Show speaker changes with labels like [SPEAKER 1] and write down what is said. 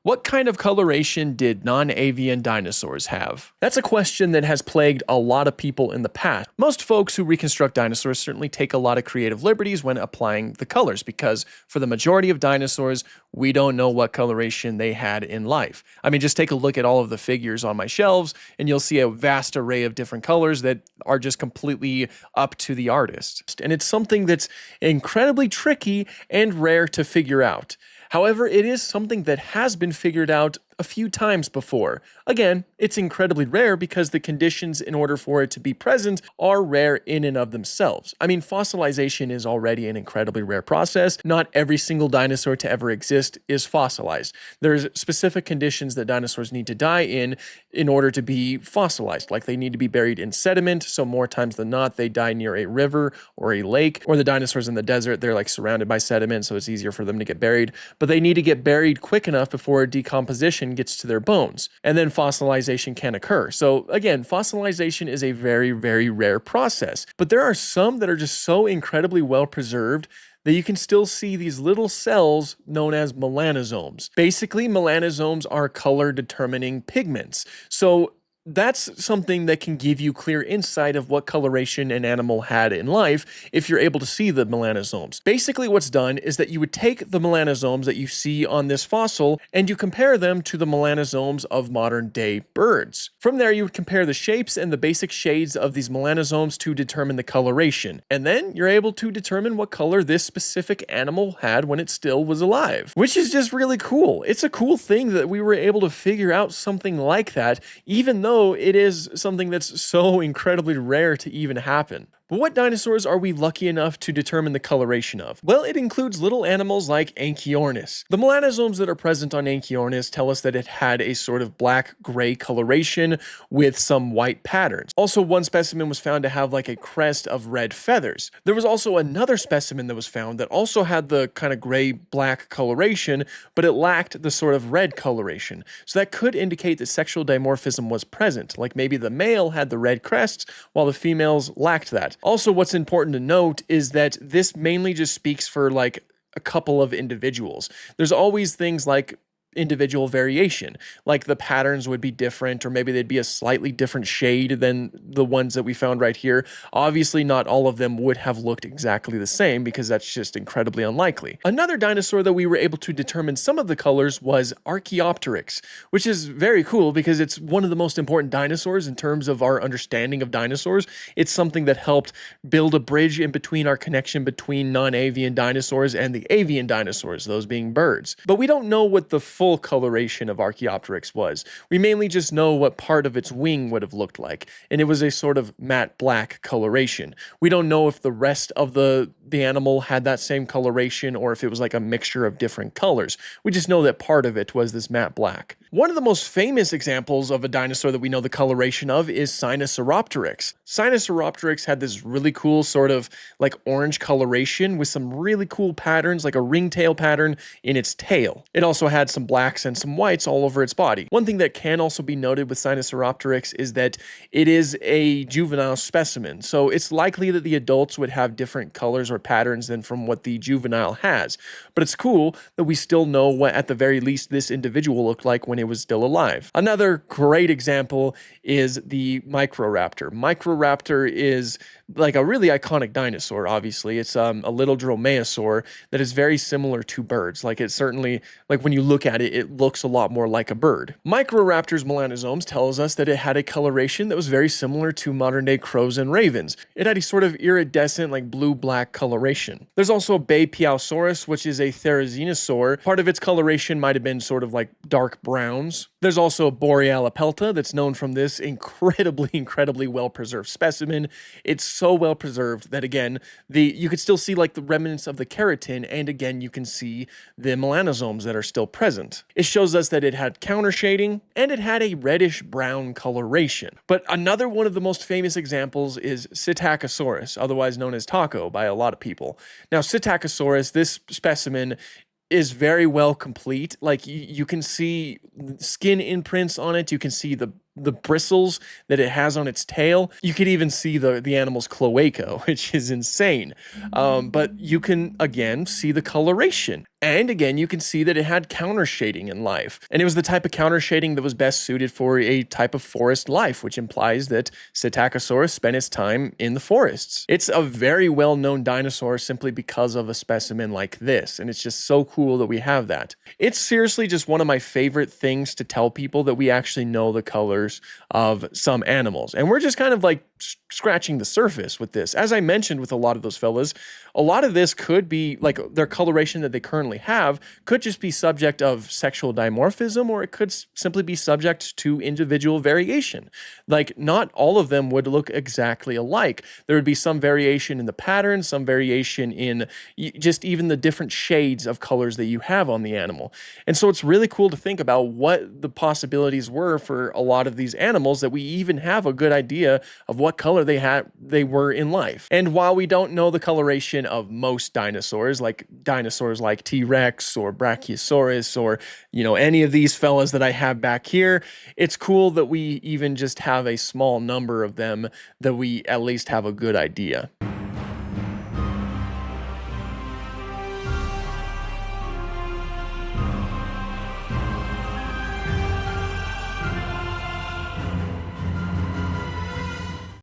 [SPEAKER 1] What kind of coloration did non-avian dinosaurs have? That's a question that has plagued a lot of people in the past. Most folks who reconstruct dinosaurs certainly take a lot of creative liberties when applying the colors, because for the majority of dinosaurs, we don't know what coloration they had in life. I mean, just take a look at all of the figures on my shelves, and you'll see a vast array of different colors that are just completely up to the artist. And it's something that's incredibly tricky and rare to figure out. However, it is something that has been figured out a few times before. Again, it's incredibly rare because the conditions in order for it to be present are rare in and of themselves. I mean, fossilization is already an incredibly rare process. Not every single dinosaur to ever exist is fossilized. There's specific conditions that dinosaurs need to die in order to be fossilized. Like they need to be buried in sediment, so more times than not, they die near a river or a lake, or the dinosaurs in the desert, they're like surrounded by sediment, so it's easier for them to get buried. But they need to get buried quick enough before decomposition gets to their bones, and then fossilization can occur. So again, fossilization is a very, very rare process, but there are some that are just so incredibly well preserved that you can still see these little cells known as melanosomes. Basically, melanosomes are color determining pigments. So that's something that can give you clear insight of what coloration an animal had in life if you're able to see the melanosomes. Basically, what's done is that you would take the melanosomes that you see on this fossil and you compare them to the melanosomes of modern day birds. From there, you would compare the shapes and the basic shades of these melanosomes to determine the coloration. And then you're able to determine what color this specific animal had when it still was alive, which is just really cool. It's a cool thing that we were able to figure out something like that, even though it is something that's so incredibly rare to even happen. But what dinosaurs are we lucky enough to determine the coloration of? Well, it includes little animals like Anchiornis. The melanosomes that are present on Anchiornis tell us that it had a sort of black-gray coloration with some white patterns. Also, one specimen was found to have like a crest of red feathers. There was also another specimen that was found that also had the kind of gray-black coloration, but it lacked the sort of red coloration. So that could indicate that sexual dimorphism was present, like maybe the male had the red crests while the females lacked that. Also, what's important to note is that this mainly just speaks for like a couple of individuals. There's always things like individual variation, like the patterns would be different, or maybe they'd be a slightly different shade than the ones that we found right here. Obviously, not all of them would have looked exactly the same because that's just incredibly unlikely. Another dinosaur that we were able to determine some of the colors was Archaeopteryx, which is very cool because it's one of the most important dinosaurs in terms of our understanding of dinosaurs. It's something that helped build a bridge in between our connection between non-avian dinosaurs and the avian dinosaurs, those being birds. But we don't know what the full coloration of Archaeopteryx was. We mainly just know what part of its wing would have looked like, and it was a sort of matte black coloration. We don't know if the rest of the animal had that same coloration or if it was like a mixture of different colors. We just know that part of it was this matte black. One of the most famous examples of a dinosaur that we know the coloration of is Sinosauropteryx. Sinosauropteryx had this really cool sort of like orange coloration with some really cool patterns, like a ringtail pattern in its tail. It also had some blacks and some whites all over its body. One thing that can also be noted with Sinosauropteryx is that it is a juvenile specimen, so it's likely that the adults would have different colors or patterns than from what the juvenile has. But it's cool that we still know what, at the very least, this individual looked like when it was still alive. Another great example is the Microraptor. Microraptor is like a really iconic dinosaur, obviously. It's a little dromaeosaur that is very similar to birds. Like it certainly, like when you look at it, it looks a lot more like a bird. Microraptor's melanosomes tells us that it had a coloration that was very similar to modern day crows and ravens. It had a sort of iridescent, like blue-black coloration. There's also Beipiaosaurus, which is a therizinosaur. Part of its coloration might have been sort of like dark browns. There's also Borealopelta that's known from this incredibly well-preserved specimen. It's so well preserved that again, you could still see like the remnants of the keratin, and again, you can see the melanosomes that are still present. It shows us that it had counter shading and it had a reddish brown coloration. But another one of the most famous examples is Psittacosaurus, otherwise known as Taco by a lot of people. Now, Psittacosaurus, this specimen is very well complete. Like you can see skin imprints on it. You can see the bristles that it has on its tail. You could even see the animal's cloaca, which is insane. But you can, again, see the coloration. And again, you can see that it had counter shading in life. And it was the type of counter shading that was best suited for a type of forest life, which implies that Psittacosaurus spent its time in the forests. It's a very well-known dinosaur simply because of a specimen like this. And it's just so cool that we have that. It's seriously just one of my favorite things to tell people, that we actually know the colors of some animals. And we're just kind of like scratching the surface with this. As I mentioned with a lot of those fellas, a lot of this could be like their coloration that they currently have could just be subject of sexual dimorphism, or it could simply be subject to individual variation. Like, not all of them would look exactly alike. There would be some variation in the pattern, some variation in just even the different shades of colors that you have on the animal. And so it's really cool to think about what the possibilities were for a lot of these animals, that we even have a good idea of what color they were in life. And while we don't know the coloration of most dinosaurs like T-Rex or Brachiosaurus or, any of these fellas that I have back here, it's cool that we even just have a small number of them, that we at least have a good idea.